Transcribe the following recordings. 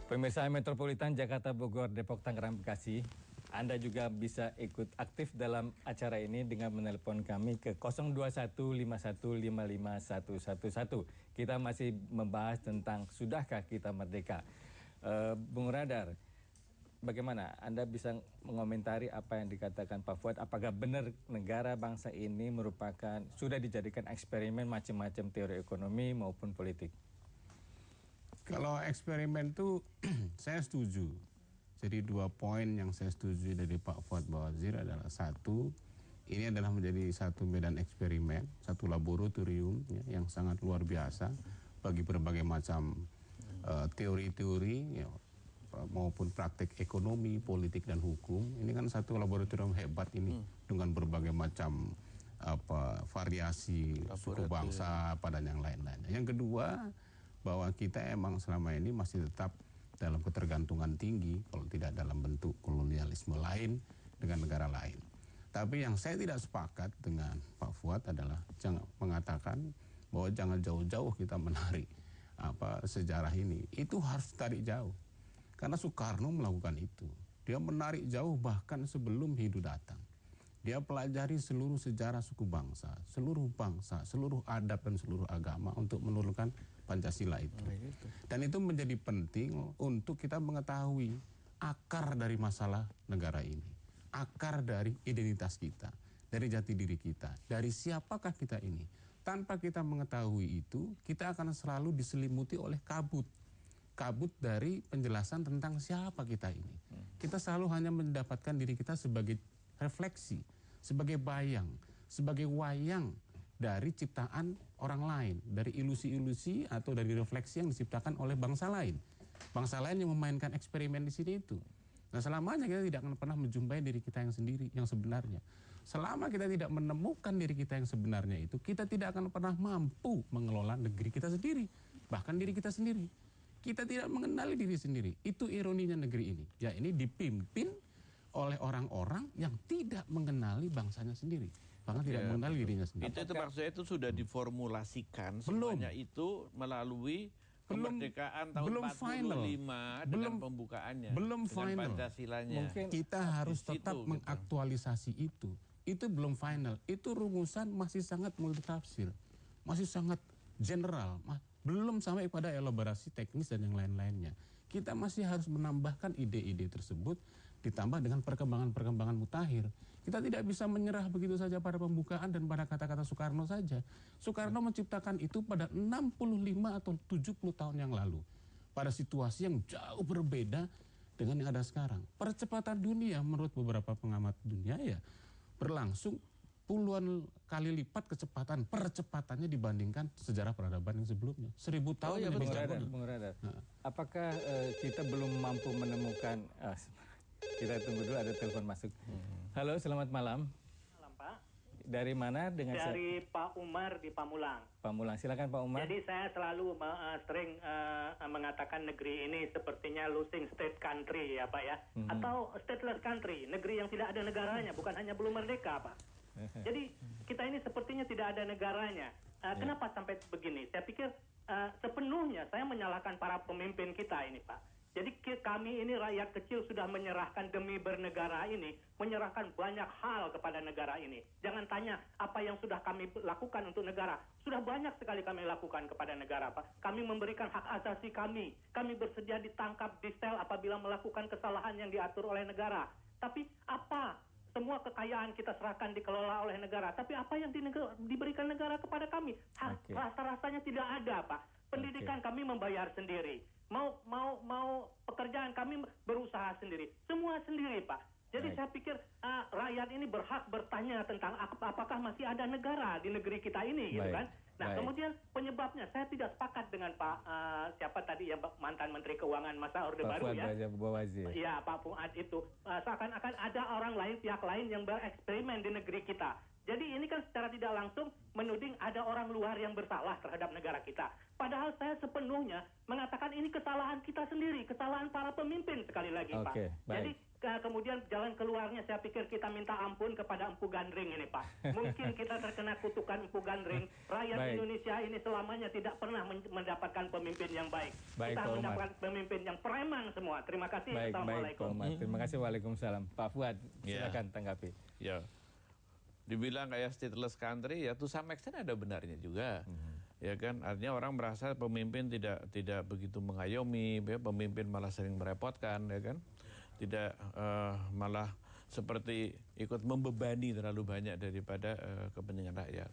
Pemirsa Metropolitan Jakarta, Bogor, Depok, Tangerang, Bekasi, Anda juga bisa ikut aktif dalam acara ini dengan menelpon kami ke 02151555111. Kita masih membahas tentang sudahkah kita merdeka. Bung Radar, bagaimana Anda bisa mengomentari apa yang dikatakan Pak Fuad? Apakah benar negara bangsa ini merupakan sudah dijadikan eksperimen macam-macam teori ekonomi maupun politik? Kalau eksperimen itu saya setuju. Jadi 2 poin yang saya setuju dari Pak Fuad Bawazir adalah satu, ini adalah menjadi satu medan eksperimen, satu laboratorium ya, yang sangat luar biasa bagi berbagai macam teori-teori ya, maupun praktek ekonomi, politik dan hukum. Ini kan satu laboratorium hebat ini dengan berbagai macam variasi suku bangsa pada yang lain-lainnya. Yang kedua, bahwa kita emang selama ini masih tetap dalam ketergantungan tinggi kalau tidak dalam bentuk kolonialisme lain dengan negara lain. Tapi yang saya tidak sepakat dengan Pak Fuad adalah jangan mengatakan bahwa jangan jauh-jauh kita menarik sejarah ini. Itu harus tarik jauh. Karena Soekarno melakukan itu. Dia menarik jauh bahkan sebelum Hindu datang. Dia pelajari seluruh sejarah suku bangsa, seluruh adat dan seluruh agama untuk menurunkan Pancasila itu. Dan itu menjadi penting untuk kita mengetahui akar dari masalah negara ini. Akar dari identitas kita, dari jati diri kita, dari siapakah kita ini. Tanpa kita mengetahui itu, kita akan selalu diselimuti oleh kabut. Kabut dari penjelasan tentang siapa kita ini. Kita selalu hanya mendapatkan diri kita sebagai refleksi, sebagai bayang, sebagai wayang dari ciptaan orang lain, dari ilusi-ilusi atau dari refleksi yang diciptakan oleh bangsa lain. Bangsa lain yang memainkan eksperimen di sini itu. Nah, selamanya kita tidak akan pernah menjumpai diri kita yang sendiri, yang sebenarnya. Selama kita tidak menemukan diri kita yang sebenarnya itu, kita tidak akan pernah mampu mengelola negeri kita sendiri, bahkan diri kita sendiri. Kita tidak mengenali diri sendiri. Itu ironinya negeri ini. Ya, ini dipimpin oleh orang-orang yang tidak mengenali bangsanya sendiri, bahkan tidak mengenali dirinya sendiri. Itu maksudnya itu sudah diformulasikan semuanya itu melalui kemerdekaan tahun 45 dengan pembukaannya, belum dengan final. Pancasilanya. Mungkin kita harus tetap mengaktualisasi itu. Itu belum final. Itu rumusan masih sangat multitafsir, masih sangat general, belum sampai pada elaborasi teknis dan yang lain-lainnya. Kita masih harus menambahkan ide-ide tersebut ditambah dengan perkembangan-perkembangan mutakhir. Kita tidak bisa menyerah begitu saja pada pembukaan dan pada kata-kata Soekarno saja. Soekarno menciptakan itu pada 65 atau 70 tahun yang lalu. Pada situasi yang jauh berbeda dengan yang ada sekarang. Percepatan dunia menurut beberapa pengamat dunia ya berlangsung puluhan kali lipat percepatannya dibandingkan sejarah peradaban yang sebelumnya. 1000 tahun yang lebih jauh. Bung Radar. Apakah kita belum mampu menemukan... kita tunggu dulu, ada telepon masuk. Halo, selamat malam. Malam, Pak. Dari mana? Dari Pak Umar di Pamulang. Pamulang, silakan Pak Umar. Jadi saya selalu sering mengatakan negeri ini sepertinya losing state country ya Pak ya. Atau stateless country, negeri yang tidak ada negaranya, bukan hanya belum merdeka Pak. Jadi kita ini sepertinya tidak ada negaranya. Kenapa sampai begini? Saya pikir sepenuhnya saya menyalahkan para pemimpin kita ini Pak. Jadi kami ini rakyat kecil sudah menyerahkan demi bernegara ini, menyerahkan banyak hal kepada negara ini. Jangan tanya apa yang sudah kami lakukan untuk negara. Sudah banyak sekali kami lakukan kepada negara, Pak. Kami memberikan hak asasi kami. Kami bersedia ditangkap, disel apabila melakukan kesalahan yang diatur oleh negara. Tapi apa? Semua kekayaan kita serahkan dikelola oleh negara. Tapi apa yang diberikan negara kepada kami? Rasa-rasanya tidak ada, Pak. Pendidikan kami membayar sendiri. Mau pekerjaan kami berusaha sendiri. Semua sendiri, Pak. Jadi saya pikir rakyat ini berhak bertanya tentang apakah masih ada negara di negeri kita ini, gitu kan? Nah, kemudian penyebabnya saya tidak sepakat dengan Pak siapa tadi ya mantan Menteri Keuangan masa Orde Baru ya. Iya, Pak Fuad itu seakan-akan ada orang lain, pihak lain yang bereksperimen di negeri kita. Jadi ini kan secara tidak langsung menuding ada orang luar yang bersalah terhadap negara kita. Padahal saya sepenuhnya mengatakan ini kesalahan kita sendiri, kesalahan para pemimpin sekali lagi, Pak. Jadi kemudian jalan keluarnya saya pikir kita minta ampun kepada Empu Gandring ini, Pak. Mungkin kita terkena kutukan Empu Gandring. Rakyat Indonesia ini selamanya tidak pernah mendapatkan pemimpin yang baik. Kita mendapatkan pemimpin yang preman semua. Terima kasih. Assalamualaikum. Terima kasih. Waalaikumsalam. Pak Fuad, silakan tanggapi. Ya, dibilang kayak stateless country, ya to some extent ada benarnya juga. Ya kan, artinya orang merasa pemimpin tidak begitu mengayomi, ya, pemimpin malah sering merepotkan, ya kan. Tidak malah seperti ikut membebani terlalu banyak daripada kepentingan rakyat.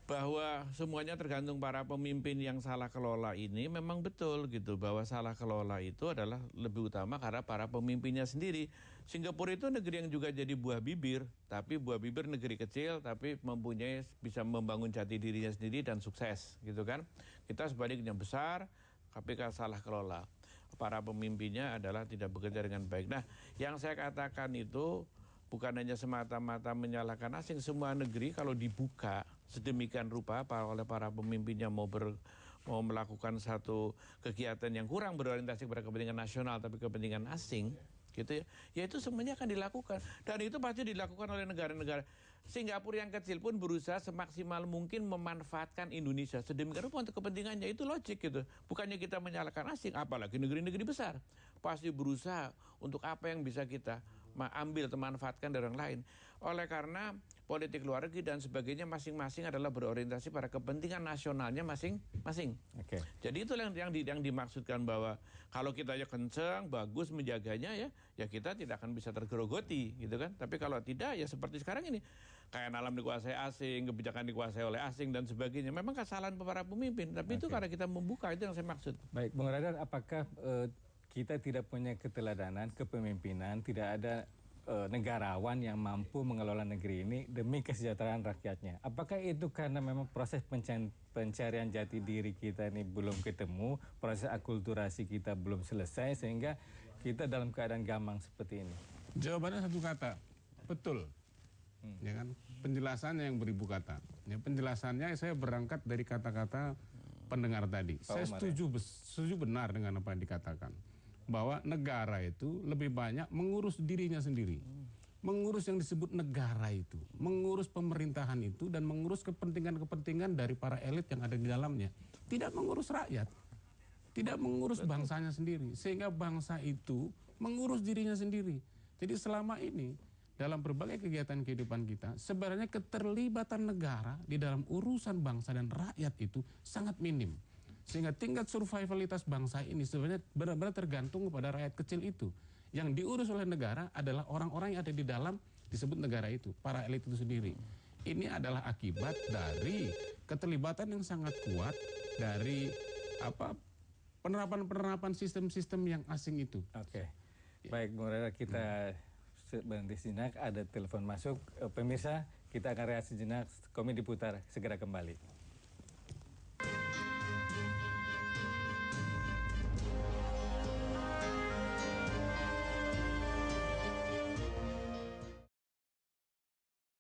Bahwa semuanya tergantung para pemimpin yang salah kelola ini memang betul gitu, bahwa salah kelola itu adalah lebih utama karena para pemimpinnya sendiri. Singapura itu negeri yang juga jadi buah bibir, tapi buah bibir negeri kecil tapi bisa membangun jati dirinya sendiri dan sukses gitu kan. Kita sebaliknya besar, KPK salah kelola. Para pemimpinnya adalah tidak bekerja dengan baik. Nah, yang saya katakan itu bukan hanya semata-mata menyalahkan asing. Semua negeri kalau dibuka sedemikian rupa oleh para pemimpinnya mau melakukan satu kegiatan yang kurang berorientasi pada kepentingan nasional tapi kepentingan asing, gitu ya itu semuanya akan dilakukan. Dan itu pasti dilakukan oleh negara-negara. Singapura yang kecil pun berusaha semaksimal mungkin memanfaatkan Indonesia sedemikian rupa untuk kepentingannya. Itu logik gitu. Bukannya kita menyalahkan asing, apalagi negeri-negeri besar. Pasti berusaha untuk apa yang bisa kita ambil atau manfaatkan dari orang lain. Oleh karena politik luar negeri dan sebagainya masing-masing adalah berorientasi pada kepentingan nasionalnya masing-masing. Okay. Jadi itu yang dimaksudkan bahwa kalau kita ya kencang, bagus menjaganya ya kita tidak akan bisa tergerogoti gitu kan. Tapi kalau tidak ya seperti sekarang ini, kayak alam dikuasai asing, kebijakan dikuasai oleh asing dan sebagainya. Memang kesalahan para pemimpin, tapi itu karena kita membuka, itu yang saya maksud. Baik, Bung Radar, apakah kita tidak punya keteladanan, kepemimpinan, tidak ada negarawan yang mampu mengelola negeri ini demi kesejahteraan rakyatnya? Apakah itu karena memang proses pencarian jati diri kita ini belum ketemu, proses akulturasi kita belum selesai sehingga kita dalam keadaan gamang seperti ini? Jawabannya satu kata, betul. Ya kan, penjelasannya yang beribu kata. Ya, penjelasannya saya berangkat dari kata-kata pendengar tadi. Saya setuju benar dengan apa yang dikatakan. Bahwa negara itu lebih banyak mengurus dirinya sendiri. Mengurus yang disebut negara itu. Mengurus pemerintahan itu dan mengurus kepentingan-kepentingan dari para elit yang ada di dalamnya. Tidak mengurus rakyat. Tidak mengurus bangsanya sendiri. Sehingga bangsa itu mengurus dirinya sendiri. Jadi selama ini dalam berbagai kegiatan kehidupan kita, sebenarnya keterlibatan negara di dalam urusan bangsa dan rakyat itu sangat minim. Sehingga tingkat survivalitas bangsa ini sebenarnya benar-benar tergantung kepada rakyat kecil itu. Yang diurus oleh negara adalah orang-orang yang ada di dalam disebut negara itu, para elit itu sendiri. Ini adalah akibat dari keterlibatan yang sangat kuat dari penerapan sistem-sistem yang asing itu. Oke. Baik, Bung Radar, kita berhenti sejenak, ada telepon masuk. Pemirsa, kita akan reaksi sejenak, Komedi Putar segera kembali.